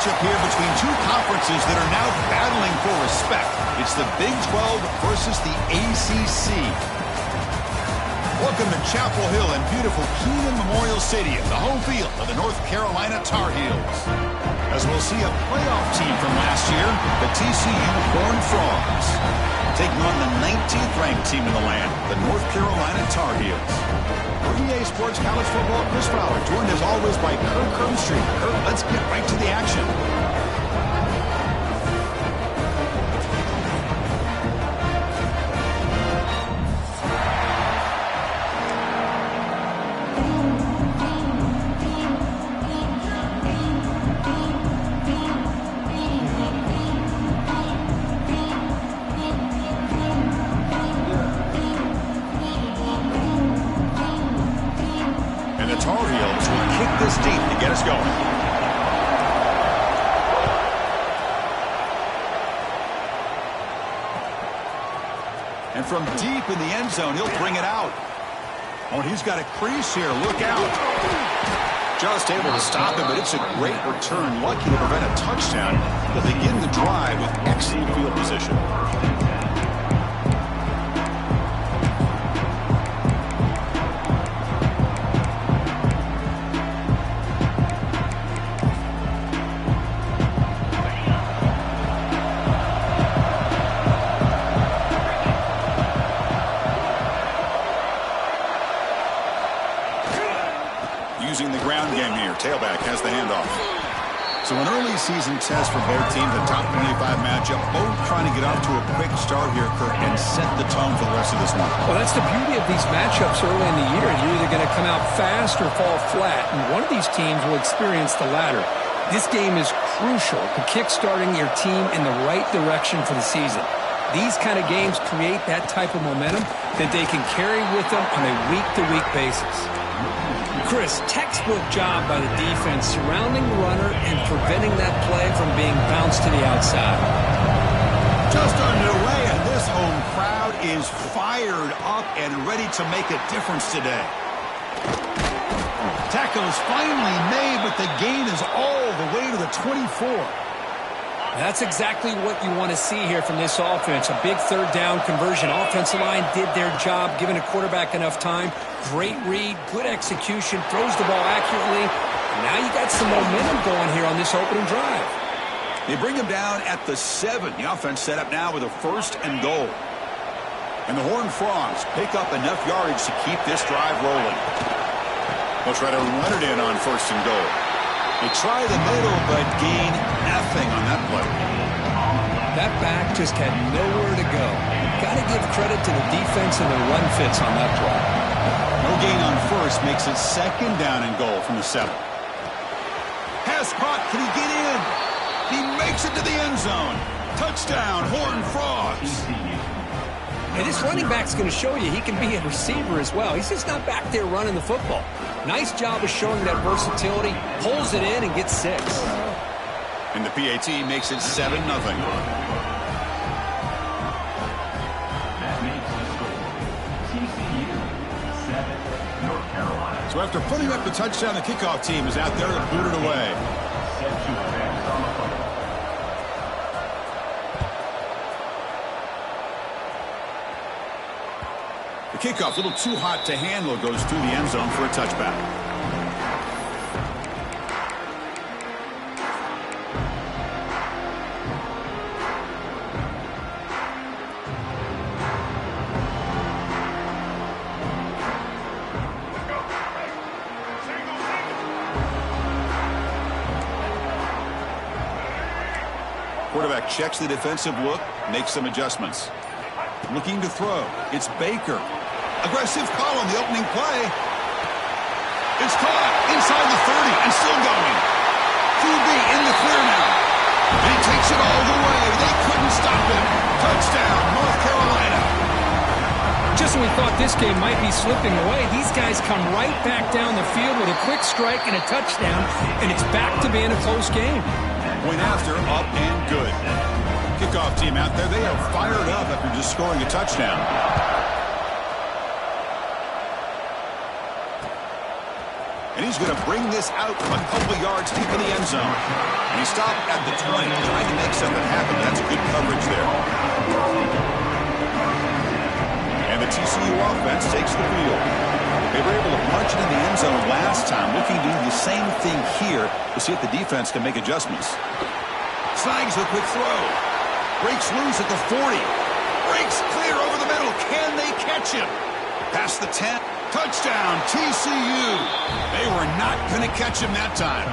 matchup here between two conferences that are now battling for respect. It's the Big 12 versus the ACC. Welcome to Chapel Hill in beautiful Keenan Memorial Stadium, the home field of the North Carolina Tar Heels. As we'll see a playoff team from last year, the TCU Horned Frogs, taking on the 19th ranked team in the land, the North Carolina Tar Heels. For EA Sports College Football, Chris Fowler, joined as always by Kirk Herbstreit. Kirk, let's get right to the action. Tar Heels will kick this deep to get us going. And from deep in the end zone, he'll bring it out. Oh, and he's got a crease here. Look out. Just able to stop him, but it's a great return. Lucky to prevent a touchdown. They'll begin the drive with excellent field position. Using the ground game here. Tailback has the handoff. So an early season test for both teams, a top 25 matchup, both trying to get off to a quick start here, Kirk, and set the tone for the rest of this one. Well, that's the beauty of these matchups early in the year. You're either going to come out fast or fall flat, and one of these teams will experience the latter. This game is crucial to kick-starting your team in the right direction for the season. These kind of games create that type of momentum that they can carry with them on a week-to-week basis. Chris, textbook job by the defense surrounding the runner and preventing that play from being bounced to the outside. Just underway, and this home crowd is fired up and ready to make a difference today. Tackle is finally made, but the gain is all the way to the 24. That's exactly what you want to see here from this offense. A big third down conversion. Offensive line did their job, giving a quarterback enough time. Great read, good execution, throws the ball accurately. Now you got some momentum going here on this opening drive. They bring him down at the 7. The offense set up now with a 1st and goal. And the Horned Frogs pick up enough yardage to keep this drive rolling. They'll try to run it in on 1st and goal. They try the middle, but gain nothing on that play. That back just had nowhere to go. Got to give credit to the defense and the run fits on that play. No gain on 1st makes it 2nd down and goal from the 7. Pass caught. Can he get in? He makes it to the end zone. Touchdown, Horned Frogs. And this running back's going to show you he can be a receiver as well. He's just not back there running the football. Nice job of showing that versatility. Pulls it in and gets 6. And the PAT makes it 7-0. So after putting up the touchdown, the kickoff team is out there to boot it away. The kickoff, a little too hot to handle, goes through the end zone for a touchback. Quarterback checks the defensive look, makes some adjustments. Looking to throw. It's Baker. Aggressive call on the opening play. It's caught inside the 30 and still going. QB in the clear now. And he takes it all the way. They couldn't stop him. Touchdown, North Carolina. Just when we thought this game might be slipping away, these guys come right back down the field with a quick strike and a touchdown, and it's back to being a close game. Point after, up and good. Kickoff team out there, they are fired up after just scoring a touchdown. And he's going to bring this out a couple yards deep in the end zone. And he stopped at the 20, trying to make something happen. That's good coverage there. And the TCU offense takes the field. They were able to punch it in the end zone last time. Looking to do the same thing here to see if the defense can make adjustments. Snags a quick throw. Breaks loose at the 40. Breaks clear over the middle. Can they catch him? Past the 10. Touchdown, TCU. They were not going to catch him that time.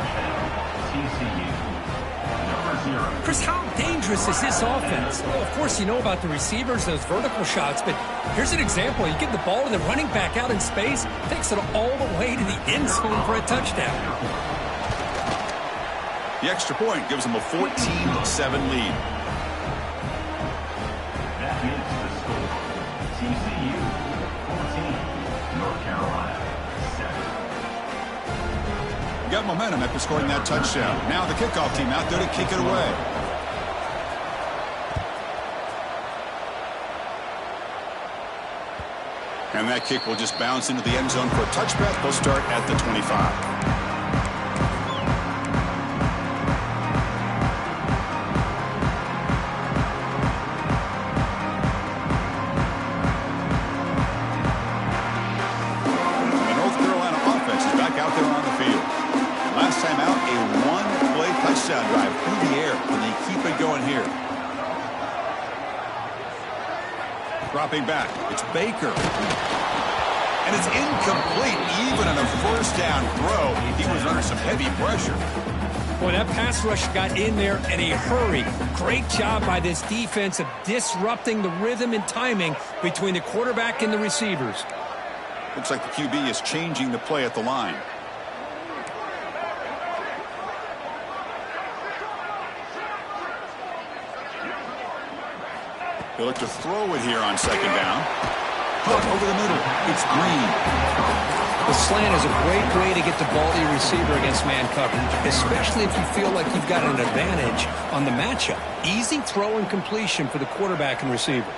Chris, how dangerous is this offense? Well, of course, you know about the receivers, those vertical shots, but here's an example. You get the ball to the running back out in space, takes it all the way to the end zone for a touchdown. The extra point gives them a 14-7 lead. That makes the score. TCU 14, North Carolina 7. Got momentum after scoring that touchdown. Now the kickoff team out there to kick it away. And that kick will just bounce into the end zone for a touchback. They'll start at the 25. Drive through the air. Can they keep it going here? Dropping back. It's Baker. And it's incomplete. Even on a first down throw, he was under some heavy pressure. Boy, that pass rush got in there in a hurry. Great job by this defense of disrupting the rhythm and timing between the quarterback and the receivers. Looks like the QB is changing the play at the line. They look to throw it here on second down. Hook over the middle. It's Green. The slant is a great way to get the ball to your receiver against man coverage, especially if you feel like you've got an advantage on the matchup. Easy throw and completion for the quarterback and receiver.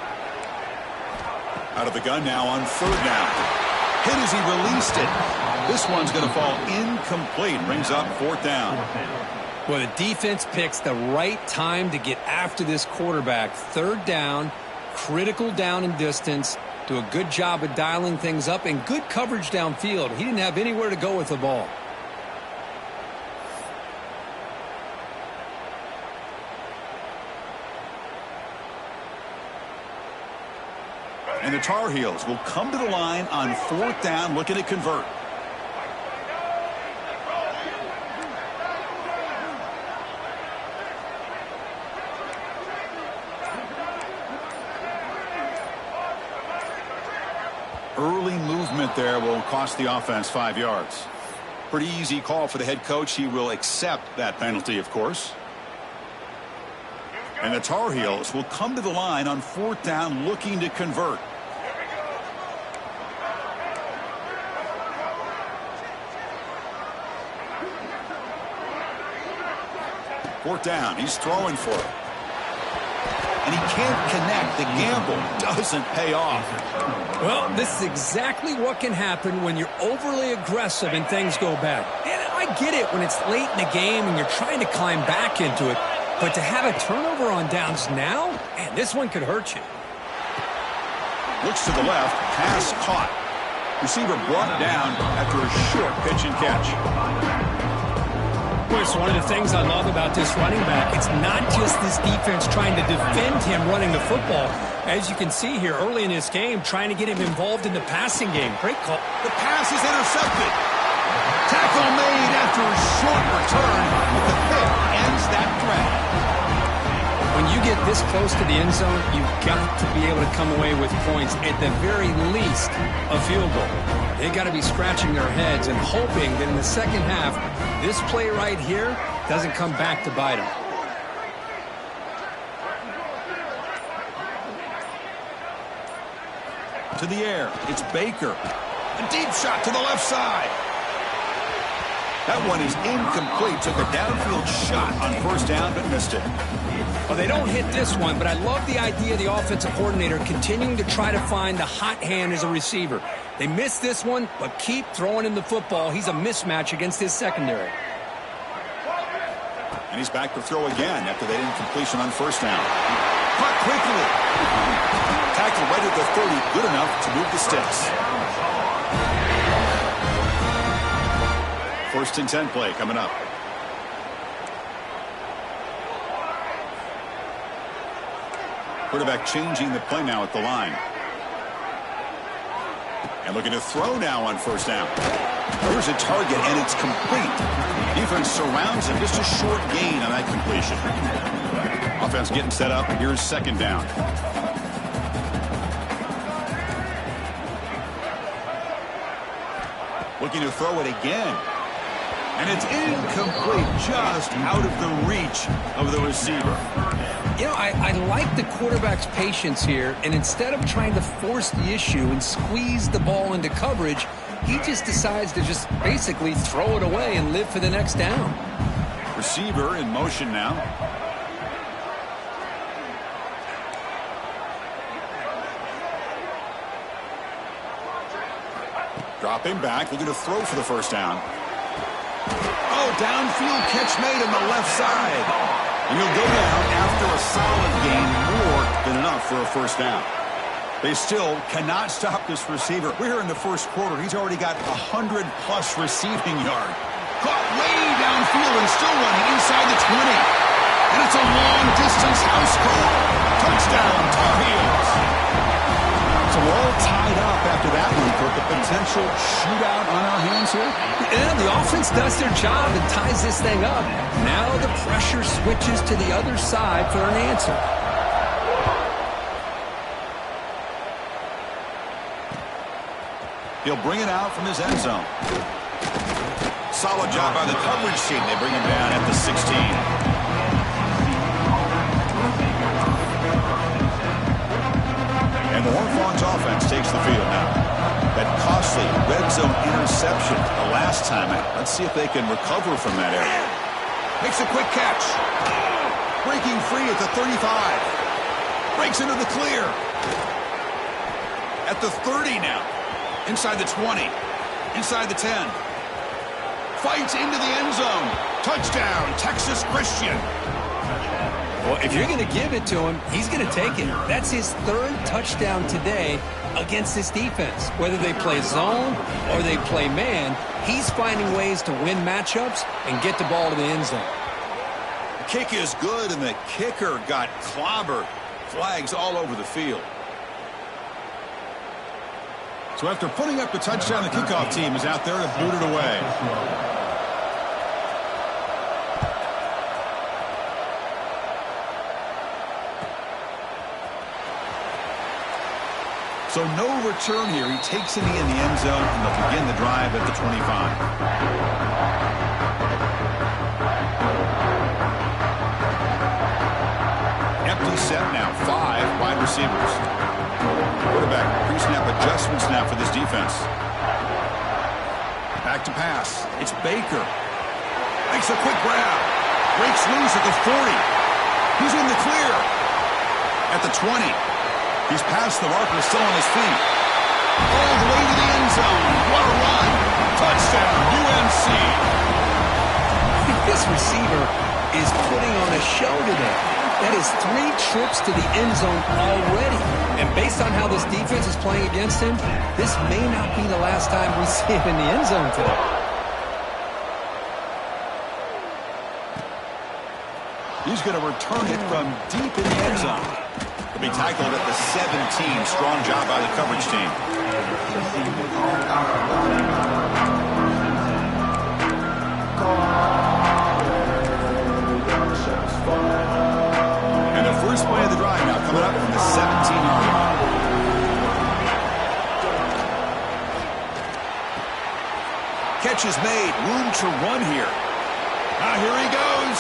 Out of the gun now on third down. Hit as he released it. This one's going to fall incomplete. Brings up fourth down. Well, the defense picks the right time to get after this quarterback. Third down, critical down and distance. Do a good job of dialing things up and good coverage downfield. He didn't have anywhere to go with the ball. And the Tar Heels will come to the line on fourth down, looking to convert. Early movement there will cost the offense 5 yards. Pretty easy call for the head coach. He will accept that penalty, of course. And the Tar Heels will come to the line on fourth down, looking to convert. Fourth down. He's throwing for it. And he can't connect. The gamble doesn't pay off. Well, this is exactly what can happen when you're overly aggressive and things go bad. And I get it when it's late in the game and you're trying to climb back into it. But to have a turnover on downs now, man, this one could hurt you. Looks to the left. Pass caught. Receiver brought down after a short pitch and catch. It's one of the things I love about this running back. It's not just this defense trying to defend him running the football. As you can see here early in this game, trying to get him involved in the passing game. Great call. The pass is intercepted. Tackle made after a short return, but the pick ends that drive. When you get this close to the end zone, you've got to be able to come away with points, at the very least, a field goal. They got to be scratching their heads and hoping that in the second half, this play right here doesn't come back to bite them. To the air, it's Baker. A deep shot to the left side. That one is incomplete. Took a downfield shot on first down, but missed it. Well, they don't hit this one, but I love the idea of the offensive coordinator continuing to try to find the hot hand as a receiver. They missed this one, but keep throwing him the football. He's a mismatch against his secondary. And he's back to throw again after that incompletion on first down. Caught quickly. Tackled right at the 30. Good enough to move the sticks. First and 10 play coming up. Quarterback changing the play now at the line. And looking to throw now on first down. Here's a target, and it's complete. Defense surrounds him. Just a short gain on that completion. Offense getting set up. Here's second down. Looking to throw it again. And it's incomplete, just out of the reach of the receiver. You know, I like the quarterback's patience here, and instead of trying to force the issue and squeeze the ball into coverage, he just decides to just basically throw it away and live for the next down. Receiver in motion now. Dropping back, looking to throw for the first down. Oh, downfield catch made on the left side. And he'll go down after a solid gain, more than enough for a first down. They still cannot stop this receiver. We're here in the first quarter. He's already got 100-plus receiving yards. Caught way downfield and still running inside the 20. And it's a long-distance house call. Touchdown, Tar Heels. So we're all tied up after that one for the potential shootout on our hands here. Yeah, the offense does their job and ties this thing up. Now the pressure switches to the other side for an answer. He'll bring it out from his end zone. Solid job by the coverage team. They bring him down at the 16. And the Horned Frogs offense takes the field now. That costly red zone interception the last time. Let's see if they can recover from that area. Makes a quick catch. Breaking free at the 35. Breaks into the clear. At the 30 now. Inside the 20. Inside the 10. Fights into the end zone. Touchdown, Texas Christian. Well, if you're going to give it to him, he's going to take it. That's his third touchdown today against this defense. Whether they play zone or they play man, he's finding ways to win matchups and get the ball to the end zone. The kick is good, and the kicker got clobbered. Flags all over the field. So after putting up the touchdown, the kickoff team is out there to boot it away. So no return here. He takes it in the end zone, and they'll begin the drive at the 25. Empty set now. 5 wide receivers. Quarterback pre-snap adjustments now for this defense. Back to pass. It's Baker. Makes a quick grab. Breaks loose at the 40. He's in the clear. At the 20. He's past the marker, still on his feet. All the way to the end zone. What a run. Touchdown, UNC. This receiver is putting on a show today. That is 3 trips to the end zone already. And based on how this defense is playing against him, this may not be the last time we see him in the end zone today. He's going to return it from deep in the end zone. He'll be tackled at the 17. Strong job by the coverage team. And the first play of the drive now coming up from the 17-yard line. Catch is made. Room to run here. Here he goes.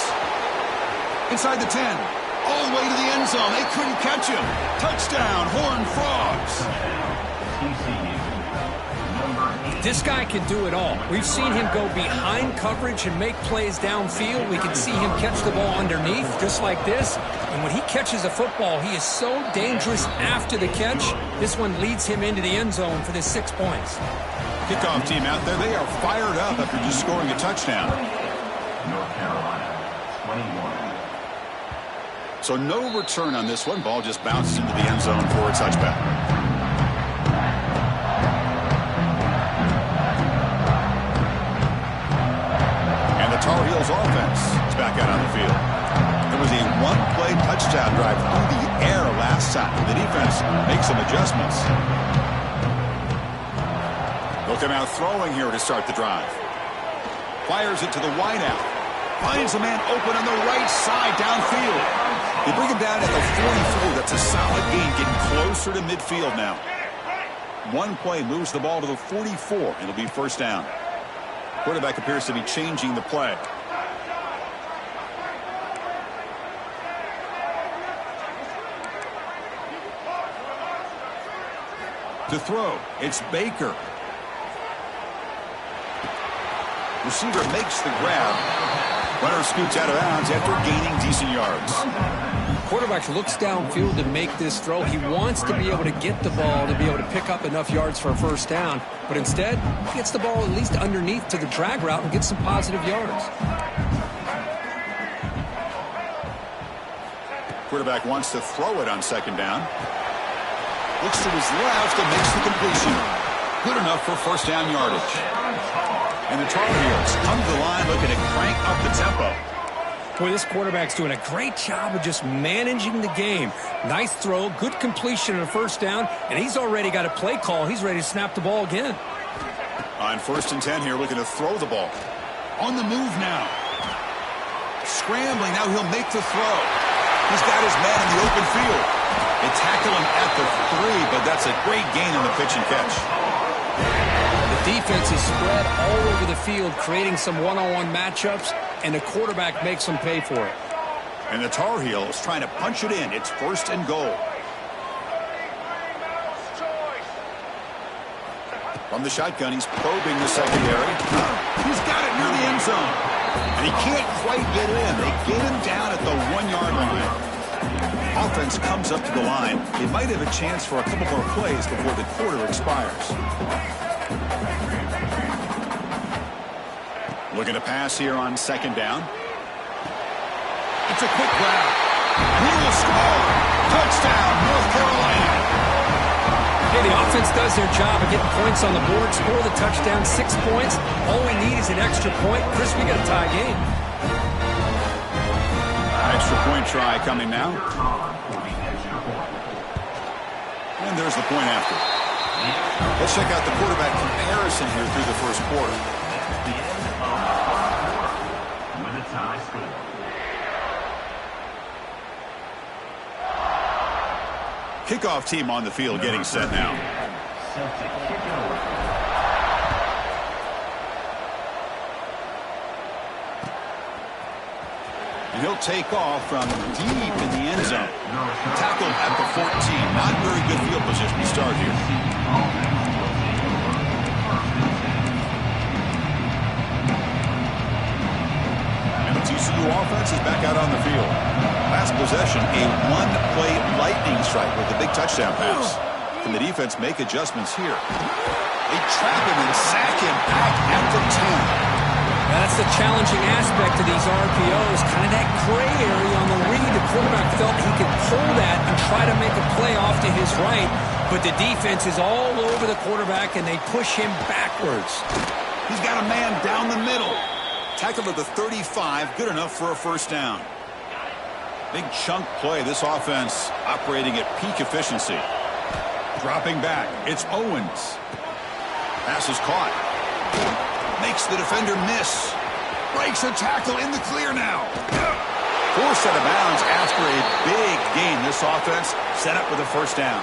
Inside the 10. All the way to the end zone. They couldn't catch him. Touchdown, Horned Frogs. TCU, number 8. This guy can do it all. We've seen him go behind coverage and make plays downfield. We can see him catch the ball underneath, just like this. And when he catches a football, he is so dangerous after the catch. This one leads him into the end zone for the 6 points. Kickoff team out there, they are fired up after just scoring a touchdown. North Carolina, 21. So no return on this one. Ball just bounces into the end zone for a touchback. Tar Heels offense is back out on the field. There was a one-play touchdown drive through the air last time. The defense makes some adjustments. They'll come out throwing here to start the drive. Fires it to the wideout. Finds a man open on the right side downfield. They bring him down at the 44. That's a solid gain, getting closer to midfield now. One play moves the ball to the 44. It'll be first down. Quarterback appears to be changing the play. To throw, it's Baker. Receiver makes the grab. Runner scoots out of bounds after gaining decent yards. Quarterback looks downfield to make this throw. He wants to be able to get the ball to be able to pick up enough yards for a first down. But instead, he gets the ball at least underneath to the drag route and gets some positive yards. Quarterback wants to throw it on second down. Looks to his left and makes the completion. Good enough for first down yardage. And the Tar Heels come to the line looking to crank up the tempo. Boy, this quarterback's doing a great job of just managing the game. Nice throw, good completion and a first down, and he's already got a play call. He's ready to snap the ball again. On 1st and 10 here, looking to throw the ball. On the move now. Scrambling, now he'll make the throw. He's got his man in the open field. They tackle him at the 3, but that's a great gain on the pitch and catch. The defense is spread all over the field, creating some one-on-one matchups, and the quarterback makes them pay for it. And the Tar Heels trying to punch it in. It's 1st and goal. From the shotgun, he's probing the secondary. He's got it near the end zone. And he can't quite get in. They get him down at the 1-yard line. Offense comes up to the line. They might have a chance for a couple more plays before the quarter expires. Looking to pass here on second down. It's a quick grab. He will score. Touchdown, North Carolina. Hey, the offense does their job of getting points on the board, score the touchdown, 6 points. All we need is an extra point. Chris, we got a tie game. Extra point try coming now. And there's the point after. Let's check out the quarterback comparison here through the first quarter. With a tie score. Kickoff team on the field getting set now. Set to kick it away. And he'll take off from deep in the end zone. Tackled at the 14. Not very good field position to start here. And the TCU offense is back out on the field. Last possession, a one-play lightning strike with a big touchdown pass. Can the defense make adjustments here? They trap him and sack him back at the 10. That's the challenging aspect of these RPOs, kind of that gray area on the read. The quarterback felt he could pull that and try to make a play off to his right, but the defense is all over the quarterback, and they push him backwards. He's got a man down the middle. Tackled at the 35, good enough for a first down. Big chunk play, this offense operating at peak efficiency. Dropping back, it's Owens. Pass is caught. Makes the defender miss. Breaks a tackle in the clear now. Forced out of bounds after a big gain. This offense set up with a first down.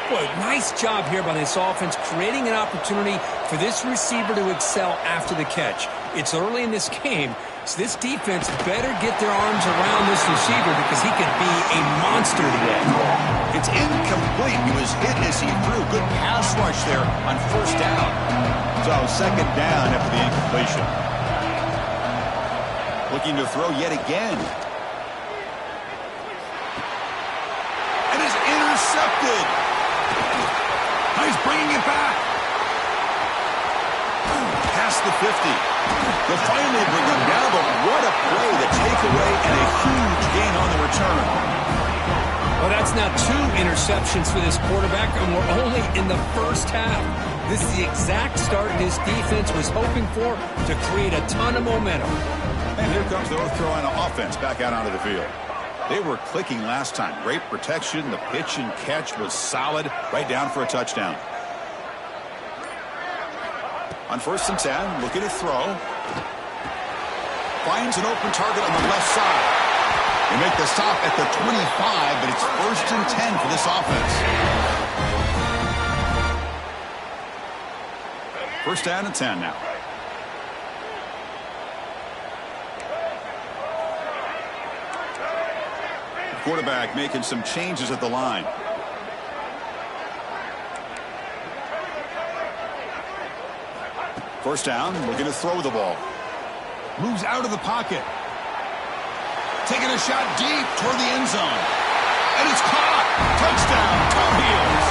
Boy, nice job here by this offense, creating an opportunity for this receiver to excel after the catch. It's early in this game, so this defense better get their arms around this receiver because he could be a monster today. It's incomplete. incomplete. He was hit as he threw. Good pass rush there on first down. So second down after the incompletion. Looking to throw yet again. And is intercepted. He's bringing it back. Past the 50. They'll finally bring him down, but what a play, the takeaway, and a huge gain on the return. Well, that's now 2 interceptions for this quarterback, and we're only in the first half. This is the exact start this defense was hoping for to create a ton of momentum. And here comes the North Carolina offense back out onto the field. They were clicking last time. Great protection. The pitch and catch was solid. Right down for a touchdown. On 1st and 10, looking to throw. Finds an open target on the left side. They make the stop at the 25, but it's 1st and 10 for this offense. 1st down and 10 now. Quarterback making some changes at the line. First down, looking to throw the ball. Moves out of the pocket. Taking a shot deep toward the end zone. And it's caught. Touchdown, Tar Heels.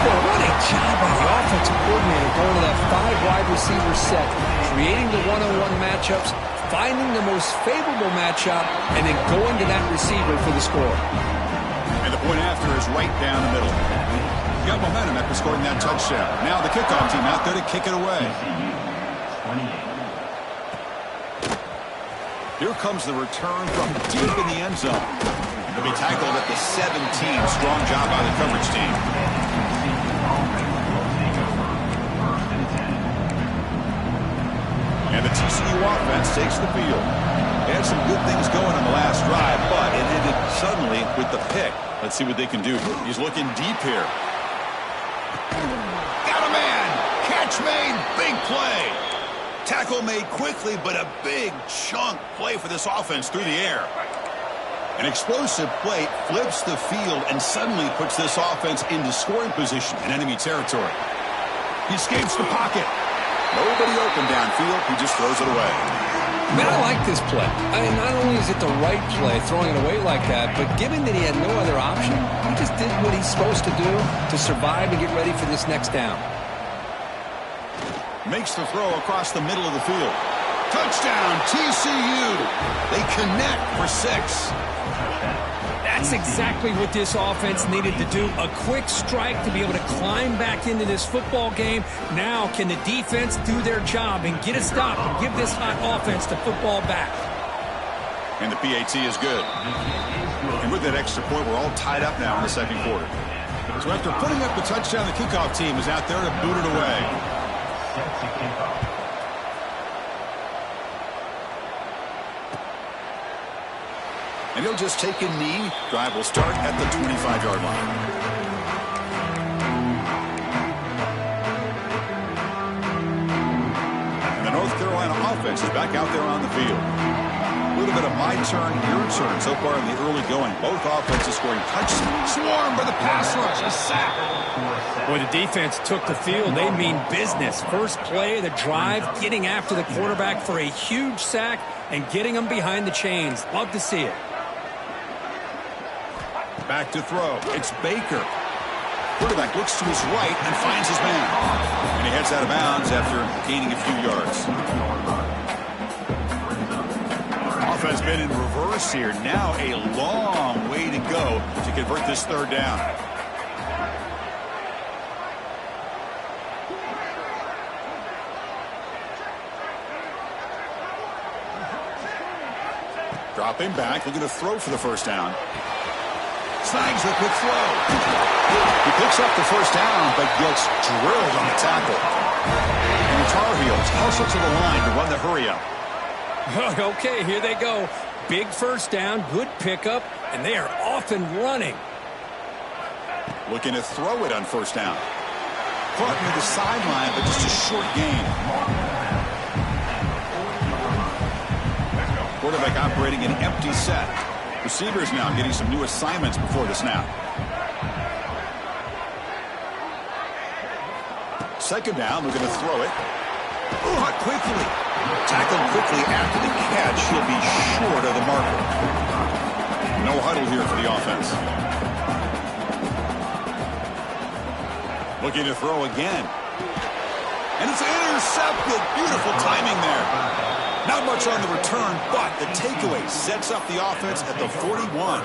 Well, what a job by the offensive coordinator going to that 5 wide receiver set, creating the one-on-one matchups, finding the most favorable matchup, and then going to that receiver for the score. And the point after is right down the middle. Got momentum after scoring that touchdown. Now the kickoff team out there to kick it away. Here comes the return from deep in the end zone. He'll be tackled at the 17. Strong job by the coverage team. And the TCU offense takes the field. They had some good things going on the last drive, but it ended suddenly with the pick. Let's see what they can do. He's looking deep here. Got a man. Catch made. Big play. Tackle made quickly, but a big chunk play for this offense through the air. An explosive play flips the field and suddenly puts this offense into scoring position in enemy territory. He escapes the pocket. Nobody open downfield. He just throws it away. Man, I like this play. I mean, not only is it the right play, throwing it away like that, but given that he had no other option, he just did what he's supposed to do to survive and get ready for this next down. Makes the throw across the middle of the field. Touchdown, TCU. They connect for 6. That's exactly what this offense needed to do. A quick strike to be able to climb back into this football game. Now can the defense do their job and get a stop and give this hot offense the football back? And the PAT is good. And with that extra point, we're all tied up now in the second quarter. So after putting up the touchdown, the kickoff team is out there to boot it away. And he'll just take a knee. Drive will start at the 25-yard line. And the North Carolina offense is back out there on the field. A little bit of my turn, your turn so far in the early going. Both offenses scoring touchdowns. Swarmed by the pass rush. A sack. Boy, the defense took the field. They mean business. First play of the drive, getting after the quarterback for a huge sack and getting him behind the chains. Love to see it. Back to throw. It's Baker. Quarterback looks to his right and finds his man. And he heads out of bounds after gaining a few yards. Offense been in reverse here. Now a long way to go to convert this third down. Dropping back, looking to throw for the first down. Snags the quick throw. He picks up the first down, but gets drilled on the tackle. And the Tar Heels hustle to the line to run the hurry-up. Okay, here they go. Big first down, good pickup, and they are off and running. Looking to throw it on first down. Caught near the sideline, but just a short gain. Quarterback operating an empty set. Receivers now getting some new assignments before the snap. Second down, they're going to throw it. Caught quickly. Tackled quickly after the catch. He'll be short of the marker. No huddle here for the offense. Looking to throw again. And it's intercepted. Beautiful timing there. Not much on the return, but the takeaway sets up the offense at the 41.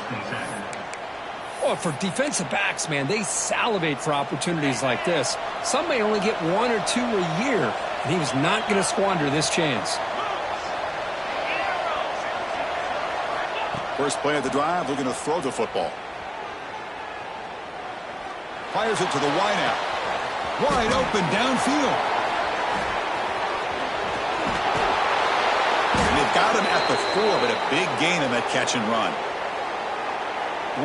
Oh, for defensive backs, man, they salivate for opportunities like this. Some may only get 1 or 2 a year, and he was not going to squander this chance. First play of the drive, they're going to throw the football. Fires it to the wideout. Wide open downfield. And they've got him at the 4, but a big gain on that catch and run.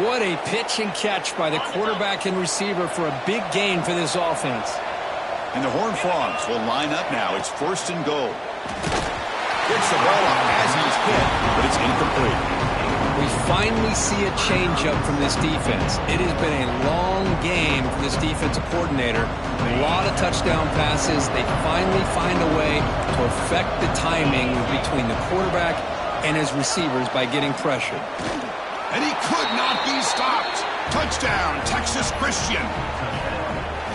What a pitch and catch by the quarterback and receiver for a big gain for this offense. And the Horned Frogs will line up now. It's 1st and goal. Gets the ball up as he's hit, but it's incomplete. We finally see a changeup from this defense. It has been a long game for this defensive coordinator. A lot of touchdown passes. They finally find a way to affect the timing between the quarterback and his receivers by getting pressure. And he could not be stopped. Touchdown, Texas Christian.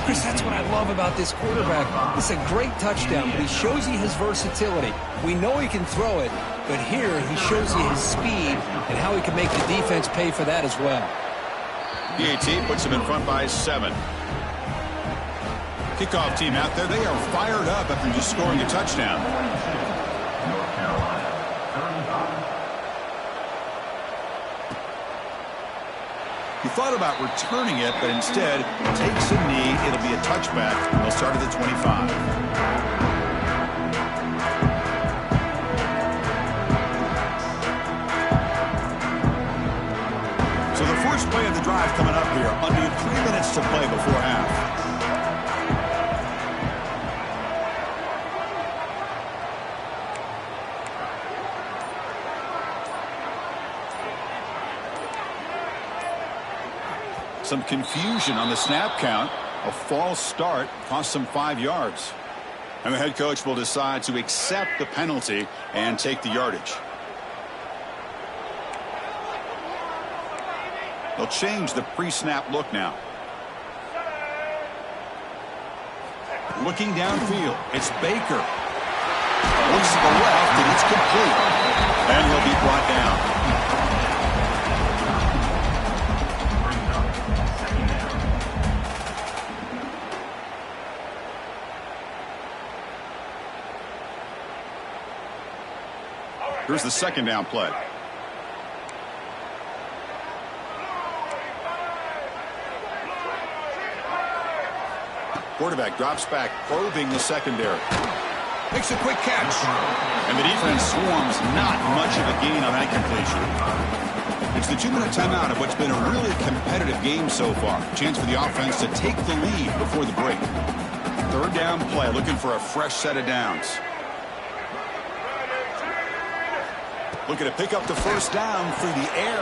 Chris, that's what I love about this quarterback. It's a great touchdown, but he shows you his versatility. We know he can throw it, but here he shows you his speed and how he can make the defense pay for that as well. PAT puts him in front by 7. Kickoff team out there, they are fired up after just scoring a touchdown. North Carolina, 35. He thought about returning it, but instead takes a knee. It'll be a touchback. They'll start at the 25. So the first play of the drive coming up here. Under 3 minutes to play before half. Some confusion on the snap count. A false start cost them 5 yards. And the head coach will decide to accept the penalty and take the yardage. They'll change the pre-snap look now. Looking downfield, it's Baker. Looks to the left, and it's complete. And he'll be brought down. Here's the second down play. Quarterback drops back, probing the secondary. Makes a quick catch. And the defense swarms. Not much of a gain on that completion. It's the 2-minute timeout of what's been a really competitive game so far. Chance for the offense to take the lead before the break. Third down play, looking for a fresh set of downs. Looking to pick up the first down through the air.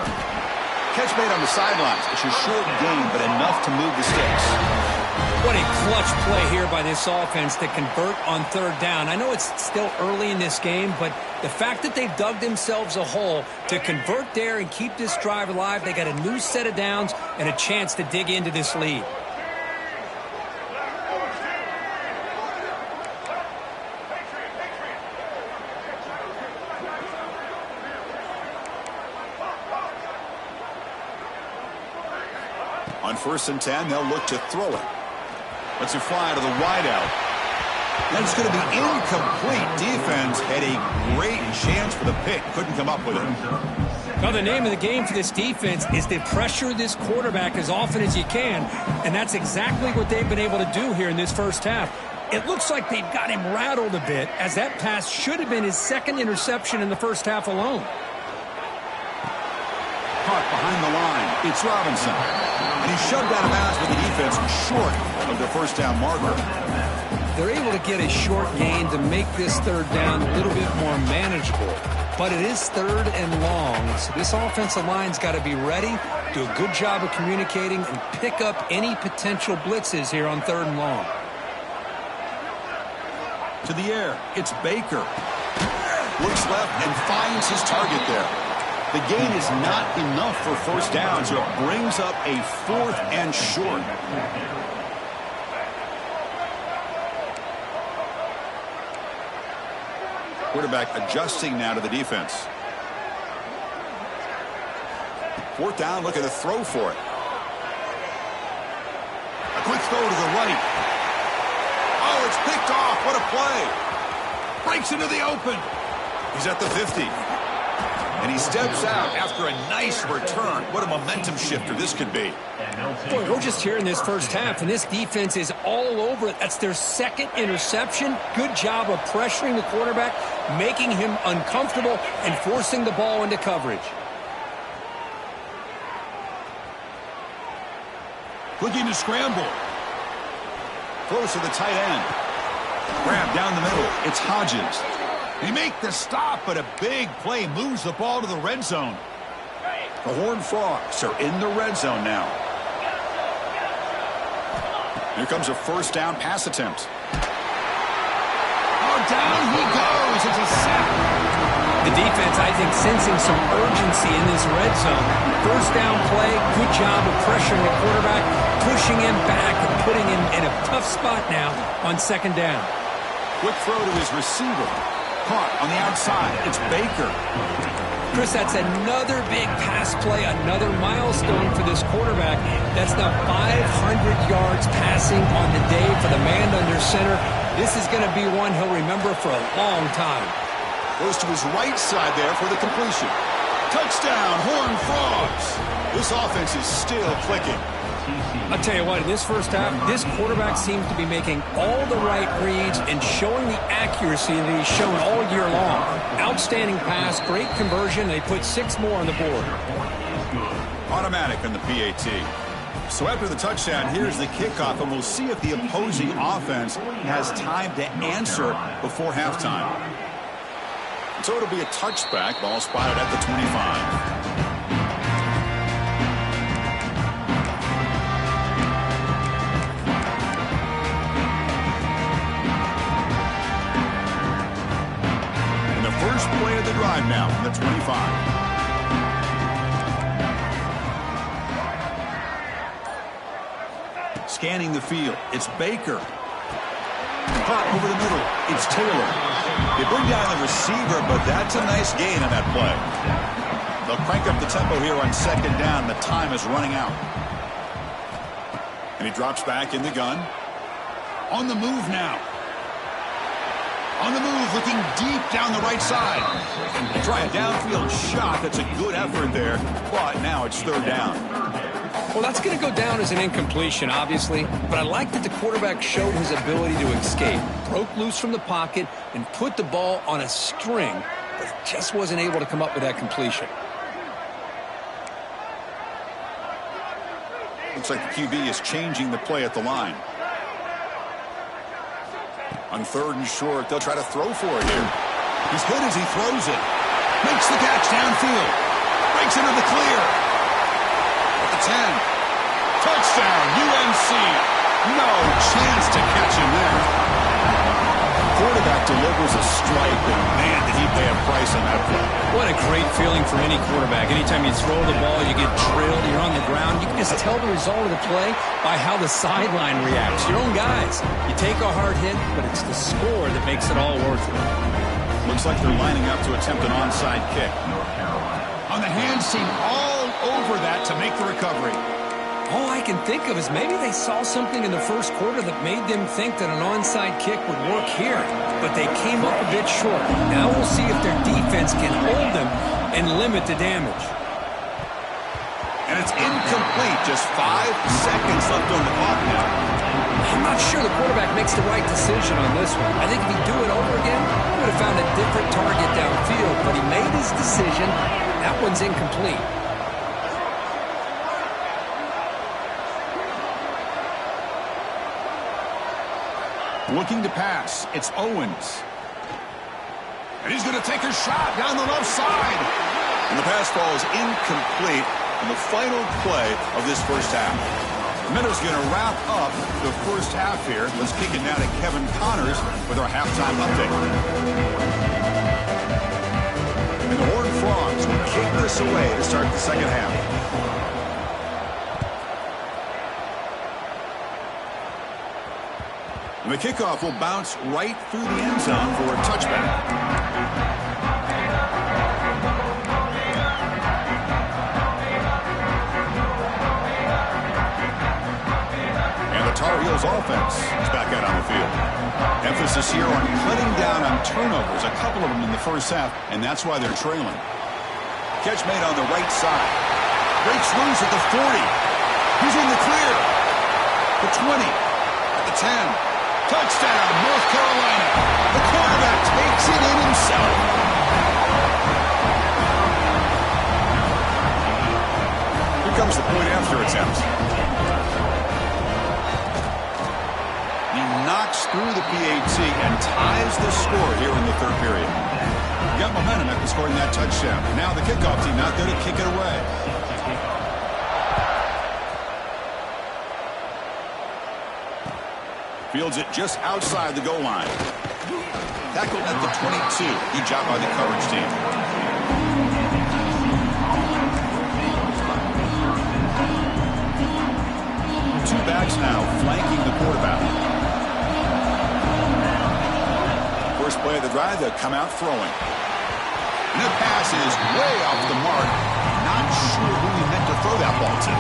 Catch made on the sidelines. It's a short gain, but enough to move the sticks. What a clutch play here by this offense to convert on third down. I know it's still early in this game, but the fact that they've dug themselves a hole to convert there and keep this drive alive, they got a new set of downs and a chance to dig into this lead. On 1st and 10, they'll look to throw it. Lets it fly to the wideout. And it's going to be incomplete. Defense had a great chance for the pick. Couldn't come up with it. Now, the name of the game for this defense is to pressure this quarterback as often as you can, and that's exactly what they've been able to do here in this first half. It looks like they've got him rattled a bit, as that pass should have been his second interception in the first half alone. Caught behind the line. It's Robinson. And he's shoved out of bounds with the defense short of the first down marker. They're able to get a short gain to make this third down a little bit more manageable. But it is third and long, so this offensive line's got to be ready, do a good job of communicating, and pick up any potential blitzes here on third and long. To the air, it's Baker. Looks left and finds his target there. The gain is not enough for first down, so it brings up a 4th and short. Quarterback adjusting now to the defense. 4th down, looking to throw for it. A quick throw to the right. Oh, it's picked off. What a play. Breaks into the open. He's at the 50. And he steps out after a nice return. What a momentum shifter this could be. Boy, we're just here in this first half, and this defense is all over it. That's their 2nd interception. Good job of pressuring the quarterback, making him uncomfortable, and forcing the ball into coverage. Looking to scramble. Close to the tight end. Grab down the middle. It's Hodges. They make the stop, but a big play moves the ball to the red zone. The Horned Frogs are in the red zone now. Here comes a first down pass attempt. Oh, down he goes. It's a sack. The defense, I think, sensing some urgency in this red zone. First down play, good job of pressuring the quarterback, pushing him back and putting him in a tough spot now on 2nd down. Quick throw to his receiver. Caught on the outside. It's Baker. Chris, that's another big pass play, another milestone for this quarterback. That's now 500 yards passing on the day for the man under center. This is going to be one he'll remember for a long time. Goes to his right side there for the completion. Touchdown, Horned Frogs. This offense is still clicking. I'll tell you what, in this first half, this quarterback seems to be making all the right reads and showing the accuracy that he's shown all year long. Outstanding pass, great conversion. They put 6 more on the board. Automatic on the PAT. So after the touchdown, here's the kickoff, and we'll see if the opposing offense has time to answer before halftime. So it'll be a touchback. Ball spotted at the 25. First play of the drive now from the 25. Scanning the field. It's Baker. Caught over the middle. It's Taylor. They bring down the receiver, but that's a nice gain on that play. They'll crank up the tempo here on 2nd down. The time is running out. And he drops back in the gun. On the move now. On the move, looking deep down the right side. Try a downfield shot. That's a good effort there. But now it's 3rd down. Well, that's going to go down as an incompletion, obviously. But I like that the quarterback showed his ability to escape. Broke loose from the pocket and put the ball on a string. But just wasn't able to come up with that completion. Looks like the QB is changing the play at the line. On 3rd and short, they'll try to throw for it here. He's hit as he throws it. Makes the catch downfield. Breaks into the clear. At the 10. Touchdown, UNC. No chance to catch him there. Quarterback delivers a strike, and man, did he pay a price on that play. What a great feeling for any quarterback. Anytime you throw the ball, you get drilled, you're on the ground. You can just tell the result of the play by how the sideline reacts. Your own guys. You take a hard hit, but it's the score that makes it all worth it. Looks like they're lining up to attempt an onside kick. On the hand seam all over that to make the recovery. All I can think of is maybe they saw something in the first quarter that made them think that an onside kick would work here, but they came up a bit short. Now we'll see if their defense can hold them and limit the damage. And it's incomplete. Just 5 seconds left on the clock now. I'm not sure the quarterback makes the right decision on this one. I think if he'd do it over again, he would have found a different target downfield, but he made his decision. That one's incomplete. Looking to pass. It's Owens. And he's going to take a shot down the left side. And the pass ball is incomplete on the final play of this first half. Minnows going to wrap up the first half here. Let's kick it now to Kevin Connors with our halftime update. And the Horned Frogs will kick this away to start the second half. And the kickoff will bounce right through the end zone for a touchback. Tar Heels offense is back out on the field. Emphasis here on cutting down on turnovers, a couple of them in the first half, and that's why they're trailing. Catch made on the right side. Breaks loose at the 40. He's in the clear. The 20. At the 10. Touchdown, North Carolina. The quarterback takes it in himself. Here comes the point after attempt. Knocks through the PAT and ties the score here in the third period. Got momentum after scoring that touchdown. Now the kickoff team out there to kick it away. Fields it just outside the goal line. Tackled at the 22. Good job by the coverage team. Two backs now flanking the quarterback. First play of the drive, they'll come out throwing. And the pass is way off the mark. Not sure who he meant to throw that ball to.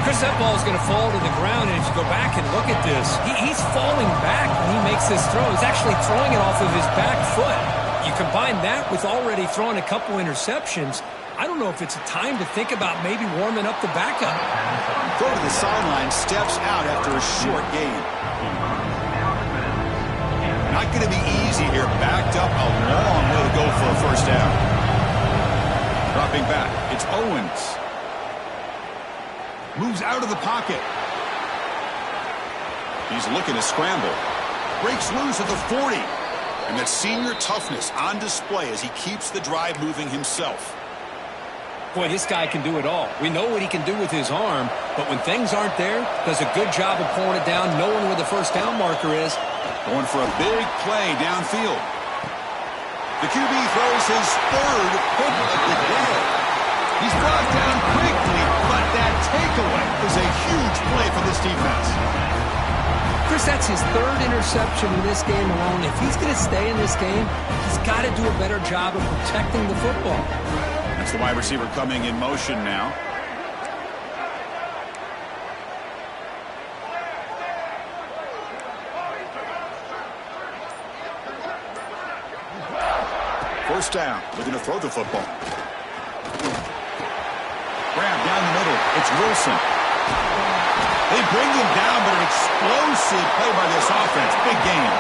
Chris, that ball is going to fall to the ground, and if you go back and look at this, he's falling back when he makes this throw. He's actually throwing it off of his back foot. You combine that with already throwing a couple interceptions, I don't know if it's a time to think about maybe warming up the backup. Throw to the sideline, steps out after a short gain. Not going to be easy here. Backed up a long way to go for a first down. Dropping back, it's Owens. Moves out of the pocket. He's looking to scramble. Breaks loose at the 40. And that senior toughness on display as he keeps the drive moving himself. Boy, this guy can do it all. We know what he can do with his arm, but when things aren't there, does a good job of pulling it down, knowing where the first down marker is. Going for a big play downfield. The QB throws his third hook of the day. He's brought down quickly, but that takeaway is a huge play for this defense. Chris, that's his third interception in this game alone. If he's going to stay in this game, he's got to do a better job of protecting the football. That's the wide receiver coming in motion now. First down, looking to throw the football. Grab down the middle, it's Wilson. They bring him down, but an explosive play by this offense. Big gain.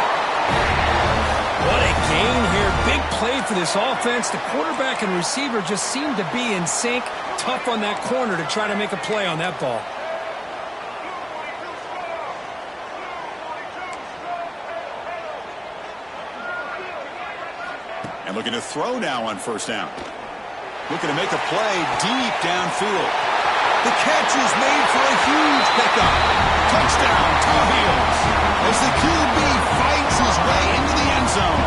What a gain here. Big play for this offense. The quarterback and receiver just seem to be in sync. Tough on that corner to try to make a play on that ball. And looking to throw now on first down. Looking to make a play deep downfield. The catch is made for a huge pickup. Touchdown, Tar Heels. As the QB fights his way into the end zone.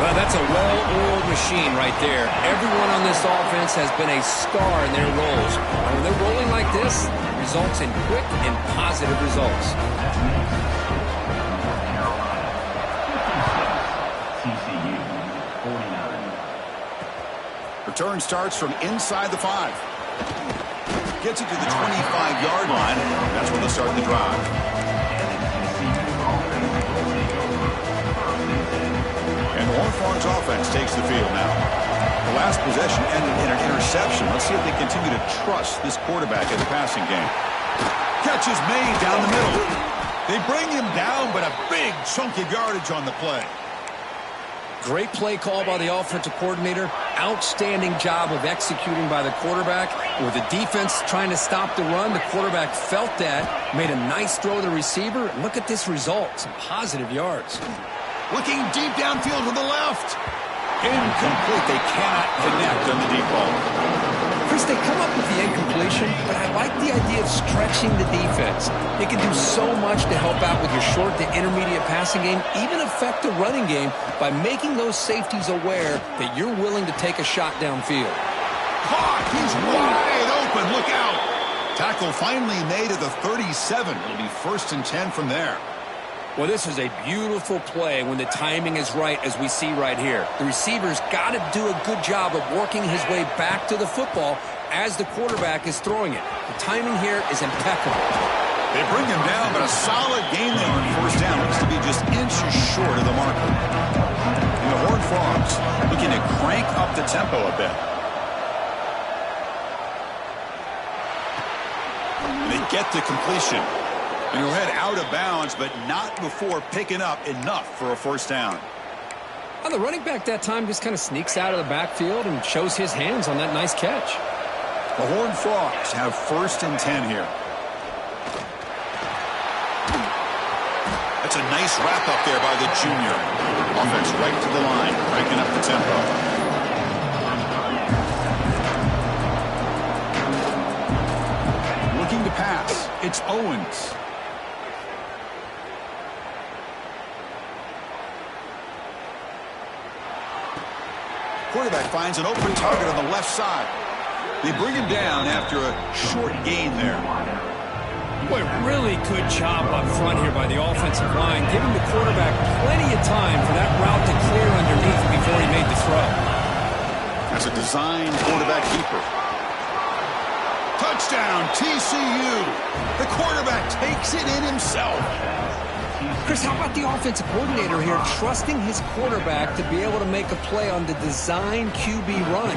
Well, that's a well-oiled machine right there. Everyone on this offense has been a star in their roles. And when they're rolling like this, it results in quick and positive results. Return starts from inside the 5. Gets it to the 25-yard line. That's where they'll start the drive. And the Horned Frogs offense takes the field now. The last possession ended in an interception. Let's see if they continue to trust this quarterback in the passing game. Catch is made down the middle. They bring him down, but a big chunk of yardage on the play. Great play call by the offensive coordinator. Outstanding job of executing by the quarterback. With the defense trying to stop the run, the quarterback felt that, made a nice throw to the receiver. And look at this result, some positive yards. Looking deep downfield to the left. Incomplete. They cannot connect on the deep ball. Chris, Chris, they come up with the incompletion, but I like the idea of stretching the defense. It can do so much to help out with your short to intermediate passing game, even affect the running game by making those safeties aware that you're willing to take a shot downfield. Caught! He's wide open. Look out! Tackle finally made at the 37. It'll be 1st and 10 from there. Well, this is a beautiful play when the timing is right, as we see right here. The receiver's got to do a good job of working his way back to the football as the quarterback is throwing it. The timing here is impeccable. They bring him down, but a solid game there on 1st down. Looks to be just inches short of the marker. And the Horned Frogs looking to crank up the tempo a bit. And they get the completion. And he'll head out of bounds, but not before picking up enough for a 1st down. Well, the running back that time just kind of sneaks out of the backfield and shows his hands on that nice catch. The Horned Frogs have 1st and 10 here. That's a nice wrap up there by the junior. Offense right to the line, cranking up the tempo. Looking to pass, it's Owens. Quarterback finds an open target on the left side. They bring him down after a short gain there. Boy, really good job up front here by the offensive line, giving the quarterback plenty of time for that route to clear underneath before he made the throw. That's a design quarterback keeper. Touchdown, TCU. The quarterback takes it in himself. Chris, how about the offensive coordinator here trusting his quarterback to be able to make a play on the design QB run?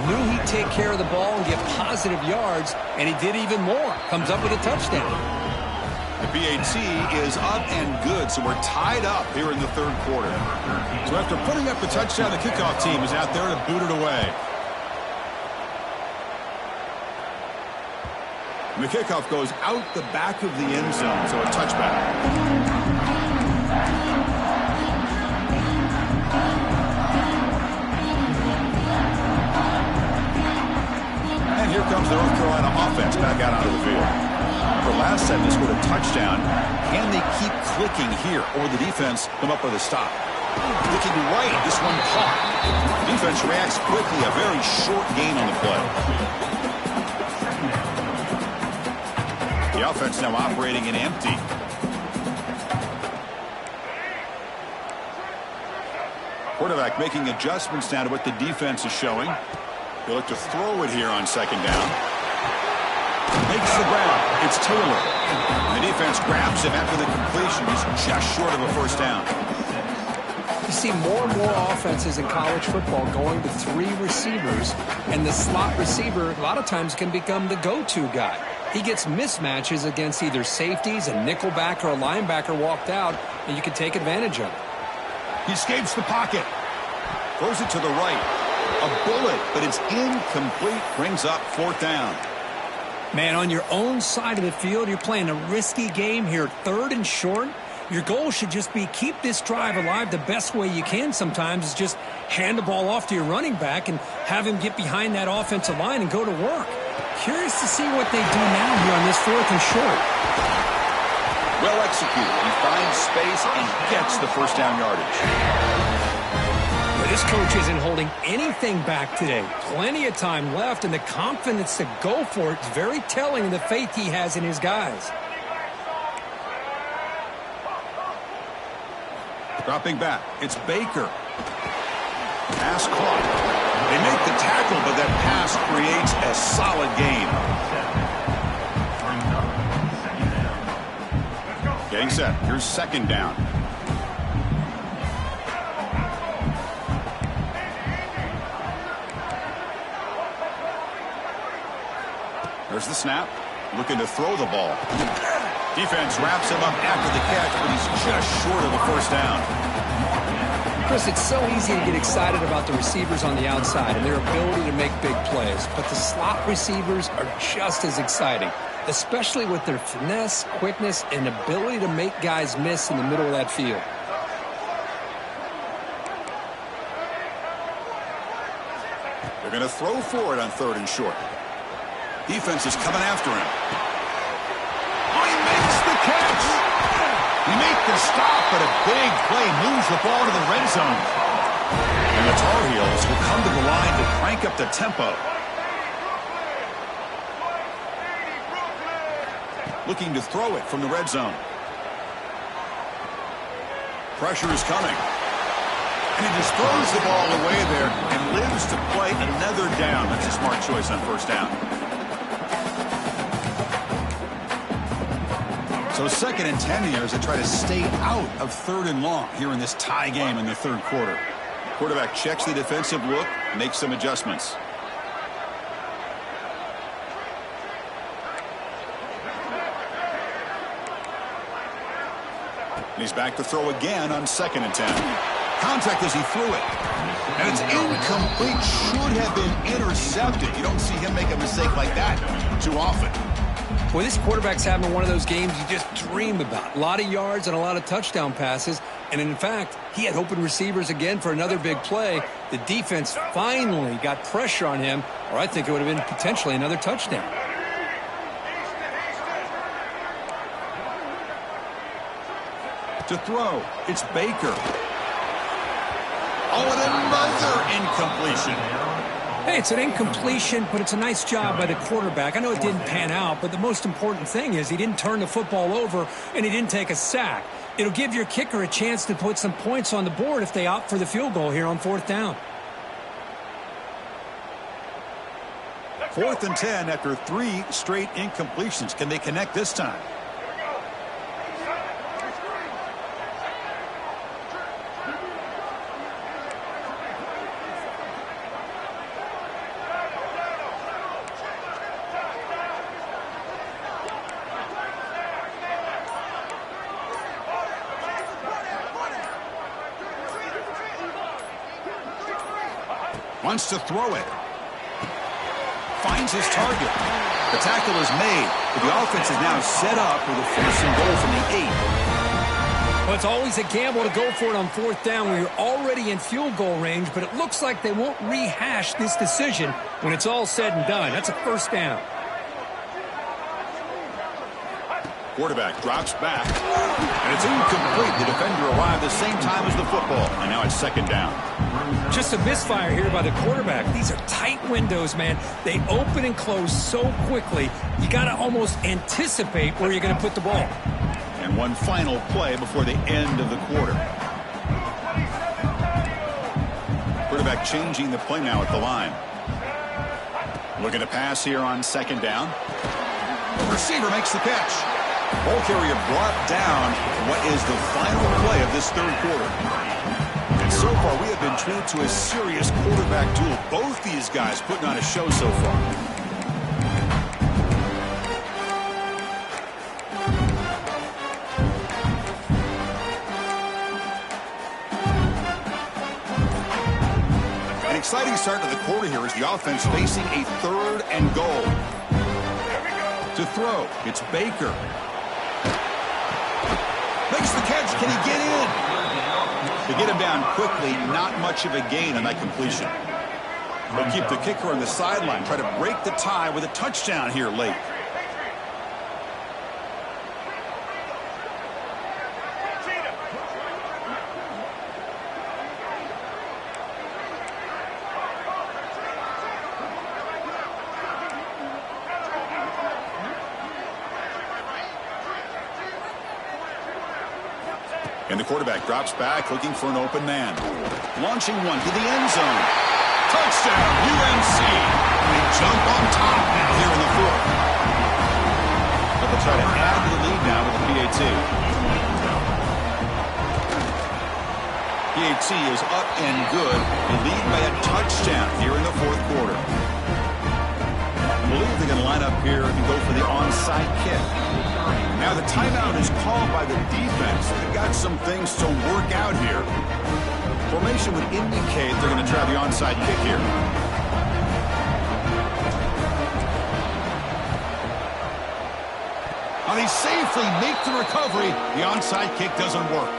Knew he'd take care of the ball and get positive yards, and he did even more. Comes up with a touchdown. The PAT is up and good, so we're tied up here in the 3rd quarter. So after putting up the touchdown, the kickoff team is out there to boot it away. And the kickoff goes out the back of the end zone, so a touchback. And here comes the North Carolina offense back out onto the field. For last time they scored a touchdown. Can they keep clicking here, or will the defense come up with a stop? Looking right, this one caught. The defense reacts quickly, a very short gain on the play. The offense now operating in empty. Quarterback making adjustments now to what the defense is showing. He'll look to throw it here on 2nd down. Makes the grab. It's Taylor. And the defense grabs him after the completion. He's just short of a 1st down. You see more and more offenses in college football going to 3 receivers, and the slot receiver a lot of times can become the go-to guy. He gets mismatches against either safeties, a nickelback, or a linebacker walked out, and you can take advantage of it. He escapes the pocket. Throws it to the right. A bullet, but it's incomplete. Brings up 4th down. Man, on your own side of the field, you're playing a risky game here, 3rd and short. Your goal should just be keep this drive alive the best way you can sometimes is just hand the ball off to your running back and have him get behind that offensive line and go to work. Curious to see what they do now here on this 4th and short. Well executed. He finds space and gets the 1st down yardage. But this coach isn't holding anything back today. Plenty of time left, and the confidence to go for it is very telling of the faith he has in his guys. Dropping back. It's Baker. Pass caught. They make the tackle, but that pass creates a solid gain. Getting set. Here's 2nd down. There's the snap. Looking to throw the ball. Defense wraps him up after the catch, but he's just short of the 1st down. Chris, it's so easy to get excited about the receivers on the outside and their ability to make big plays, but the slot receivers are just as exciting, especially with their finesse, quickness, and ability to make guys miss in the middle of that field. They're going to throw for it on 3rd and short. Defense is coming after him. Oh, he makes the catch. He made the stop, but a big play moves the ball to the red zone. And the Tar Heels will come to the line to crank up the tempo. Looking to throw it from the red zone. Pressure is coming. And he just throws the ball away there and lives to play another down. That's a smart choice on 1st down. So 2nd and 10 here as they try to stay out of 3rd and long here in this tie game in the 3rd quarter. Quarterback checks the defensive look, makes some adjustments. And he's back to throw again on 2nd and 10. Contact as he threw it. And it's incomplete. Should have been intercepted. You don't see him make a mistake like that too often. Well, this quarterback's having one of those games you just dream about. A lot of yards and a lot of touchdown passes. And in fact, he had open receivers again for another big play. The defense finally got pressure on him, or I think it would have been potentially another touchdown. To throw, it's Baker. Oh, and another incompletion. Hey, it's an incompletion, but it's a nice job by the quarterback. I know it didn't pan out, but the most important thing is he didn't turn the football over and he didn't take a sack. It'll give your kicker a chance to put some points on the board if they opt for the field goal here on 4th down. 4th and 10 after 3 straight incompletions. Can they connect this time? Wants to throw it. Finds his target. The tackle is made, but the offense is now set up with a 1st and goal from the 8. Well, it's always a gamble to go for it on 4th down where you're already in field goal range, but it looks like they won't rehash this decision when it's all said and done. That's a 1st down. Quarterback drops back, and it's incomplete. The defender arrived the same time as the football, and now it's 2nd down. Just a misfire here by the quarterback. These are tight windows, man. They open and close so quickly, you got to almost anticipate where you're going to put the ball. And one final play before the end of the quarter. Quarterback changing the play now at the line. Looking to pass here on 2nd down. The receiver makes the catch. Ball carrier brought down what is the final play of this 3rd quarter. And so far, we have been treated to a serious quarterback duel. Both these guys putting on a show so far. An exciting start to the quarter here as the offense facing a 3rd and goal. To throw, it's Baker. Makes the catch. Can he get in? To get him down quickly, not much of a gain on that completion. They'll keep the kicker on the sideline, try to break the tie with a touchdown here late. And the quarterback drops back, looking for an open man. Launching one to the end zone. Touchdown, UNC. They jump on top now here in the 4th. But they'll try to add to the lead now with the PAT. PAT is up and good. They lead by a touchdown here in the 4th quarter. I believe they're going to line up here and go for the onside kick. Now the timeout is called by the defense. They've got some things to work out here. Formation would indicate they're going to try the onside kick here. Now they safely make the recovery. The onside kick doesn't work.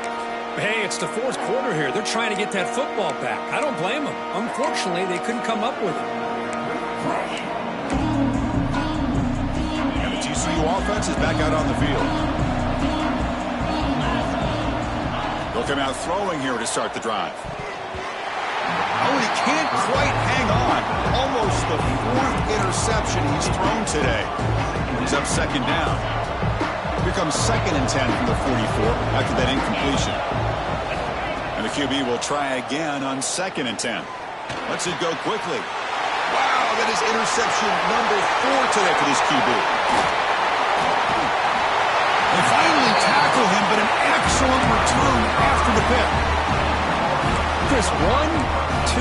Hey, it's the fourth quarter here. They're trying to get that football back. I don't blame them. Unfortunately, they couldn't come up with it. And the TCU offense is back out on the field. They'll come out throwing here to start the drive. Oh, he can't quite hang on. Almost the fourth interception he's thrown today. He's up second down. Here comes 2nd and 10 from the 44 after that incompletion. And the QB will try again on 2nd and 10. Lets it go quickly. Wow, that is interception number 4 today for this QB. They finally tackle him, but an excellent return after the pick. Chris, 1, 2,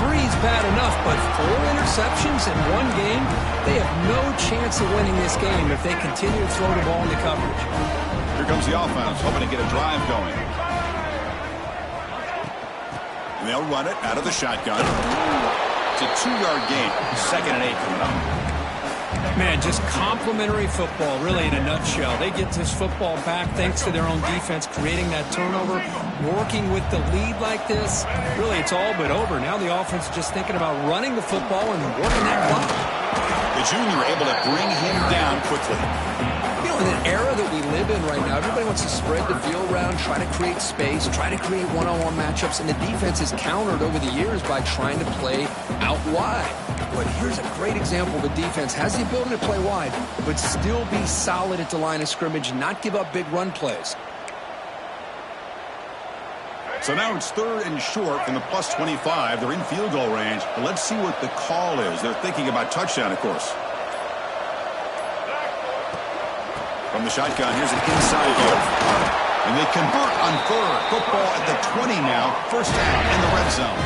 3 is bad enough, but 4 interceptions in one game? They have no chance of winning this game if they continue to throw the ball into coverage. Here comes the offense, hoping to get a drive going. And they'll run it out of the shotgun. It's a 2-yard gain. 2nd and 8 coming up. Man, just complimentary football, really, in a nutshell. They get this football back thanks to their own defense, creating that turnover, working with the lead like this. Really, it's all but over. Now the offense is just thinking about running the football and working that clock. The junior able to bring him down quickly. You know, in an era that we live in right now, everybody wants to spread the field around, try to create space, try to create one-on-one matchups, and the defense is countered over the years by trying to play out wide. But here's a great example. The defense has the ability to play wide, but still be solid at the line of scrimmage, not give up big run plays. So now it's 3rd and short from the plus 25. They're in field goal range. But let's see what the call is. They're thinking about touchdown, of course. From the shotgun, here's an inside view. And they convert on 3rd. Football at the 20 now. 1st down in the red zone.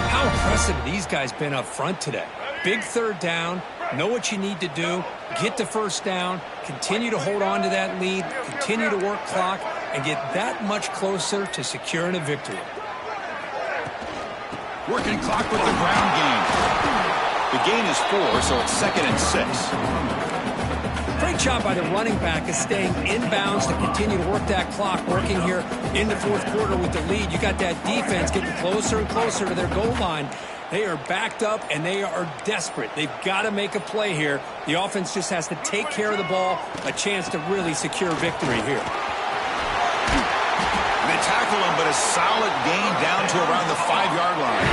How impressive have these guys been up front today? Big 3rd down, know what you need to do, get the 1st down, continue to hold on to that lead, continue to work clock, and get that much closer to securing a victory. Working clock with the ground game. The gain is 4, so it's 2nd and 6. Great job by the running back of staying inbounds to continue to work that clock, working here in the 4th quarter with the lead. You got that defense getting closer and closer to their goal line. They are backed up, and they are desperate. They've got to make a play here. The offense just has to take care of the ball, a chance to really secure victory here. And they tackle him, but a solid gain down to around the 5-yard line.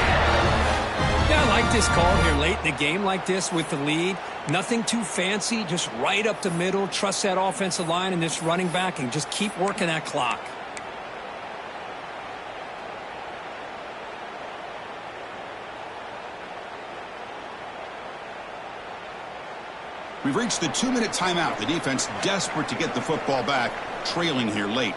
Yeah, I like this call here late in the game like this with the lead. Nothing too fancy, just right up the middle. Trust that offensive line and this running back and just keep working that clock. We've reached the 2-minute timeout. The defense desperate to get the football back, trailing here late.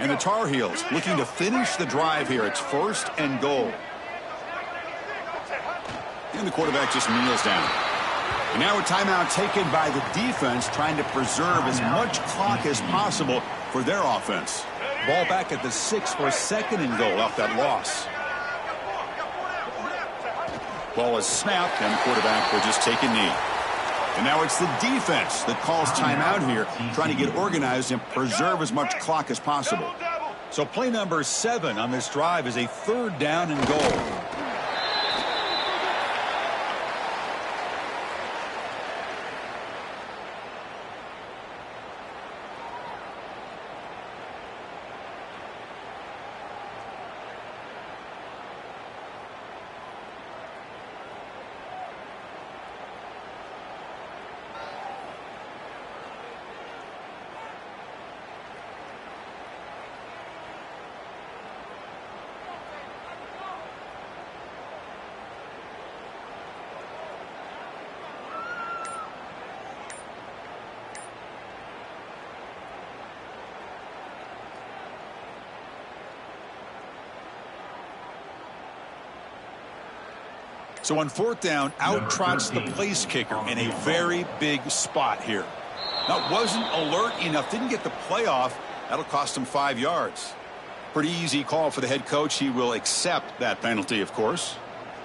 And the Tar Heels looking to finish the drive here. It's 1st and goal. And the quarterback just kneels down. And now a timeout taken by the defense, trying to preserve as much clock as possible for their offense. Ball back at the 6 for 2nd and goal off that loss. Ball is snapped, and the quarterback will just take a knee. And now it's the defense that calls timeout here, trying to get organized and preserve as much clock as possible. So play number 7 on this drive is a 3rd down and goal. So on 4th down, out trots the place kicker in a very big spot here. Now, wasn't alert enough, didn't get the play off. That'll cost him 5 yards. Pretty easy call for the head coach. He will accept that penalty, of course.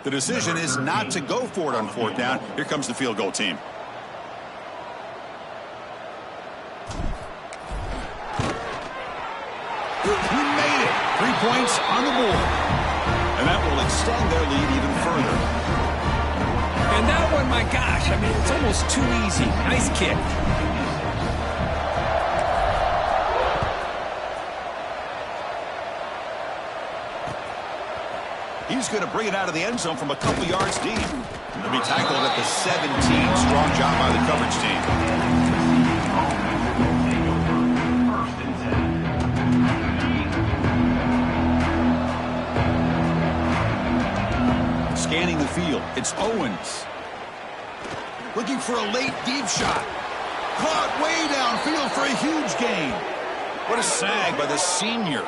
The decision is not to go for it on 4th down. Here comes the field goal team. He made it. 3 points on the board. And that will extend their lead even further. And that one, my gosh, I mean, it's almost too easy. Nice kick. He's going to bring it out of the end zone from a couple yards deep. He'll be tackled at the 17. Strong job by the coverage team. Scanning the field, it's Owens. Looking for a late deep shot. Caught way downfield for a huge gain. What a sag by the senior.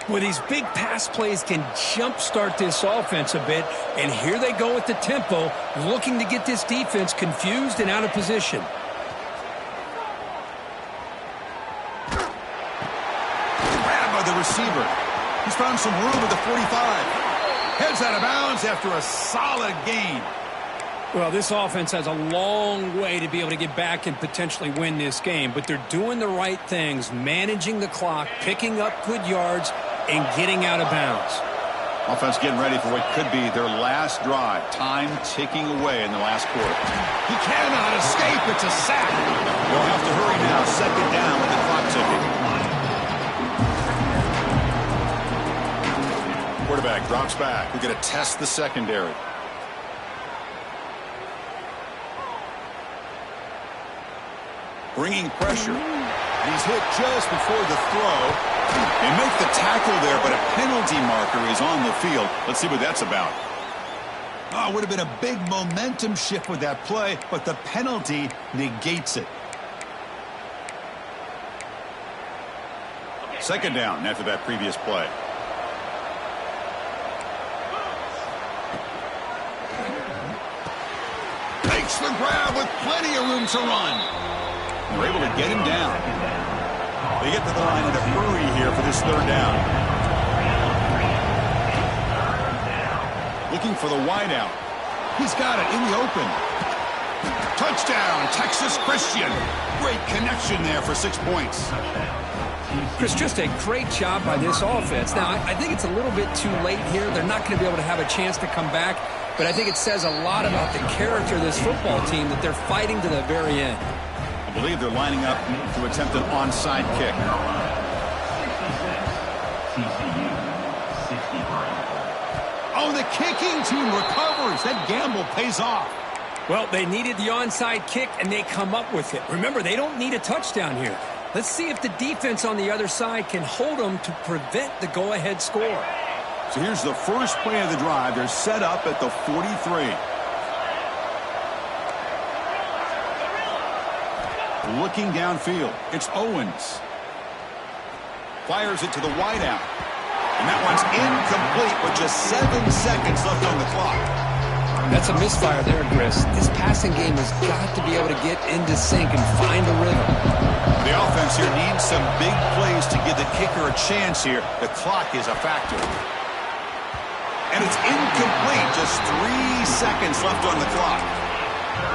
Well, these big pass plays can jumpstart this offense a bit, and here they go with the tempo, looking to get this defense confused and out of position. Grabbed by the receiver. He's found some room at the 45. Heads out of bounds after a solid gain. Well, this offense has a long way to be able to get back and potentially win this game, but they're doing the right things, managing the clock, picking up good yards, and getting out of bounds. Offense getting ready for what could be their last drive. Time ticking away in the last quarter. He cannot escape. It's a sack. They'll have to hurry now. 2nd down with the clock ticking. Quarterback drops back. We're going to test the secondary. Bringing pressure. And he's hit just before the throw. They make the tackle there, but a penalty marker is on the field. Let's see what that's about. Oh, it would have been a big momentum shift with that play, but the penalty negates it. 2nd down after that previous play. Takes the grab with plenty of room to run. They're able to get him down. They get to the line in a hurry here for this 3rd down. Looking for the wideout. He's got it in the open. Touchdown, Texas Christian. Great connection there for 6 points. Chris, just a great job by this offense. Now, I think it's a little bit too late here. They're not going to be able to have a chance to come back, but I think it says a lot about the character of this football team that they're fighting to the very end. I believe they're lining up to attempt an onside kick. Oh, the kicking team recovers. That gamble pays off. Well, they needed the onside kick, and they come up with it. Remember, they don't need a touchdown here. Let's see if the defense on the other side can hold them to prevent the go-ahead score. So here's the first play of the drive. They're set up at the 43. Looking downfield, it's Owens. Fires it to the wideout. And that one's incomplete with just 7 seconds left on the clock. That's a misfire there, Chris. This passing game has got to be able to get into sync and find a rhythm. The offense here needs some big plays to give the kicker a chance here. The clock is a factor. And it's incomplete. Just 3 seconds left on the clock.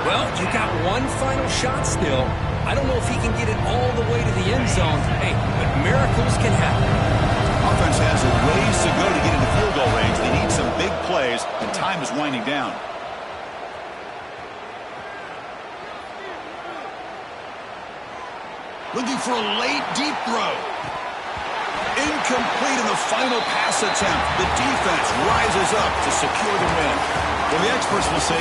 Well, you got one final shot still. I don't know if he can get it all the way to the end zone. Hey, but miracles can happen. Offense has a ways to go to get into field goal range. They need some big plays, and time is winding down. Looking for a late deep throw. Incomplete in the final pass attempt. The defense rises up to secure the win. Well, the experts will say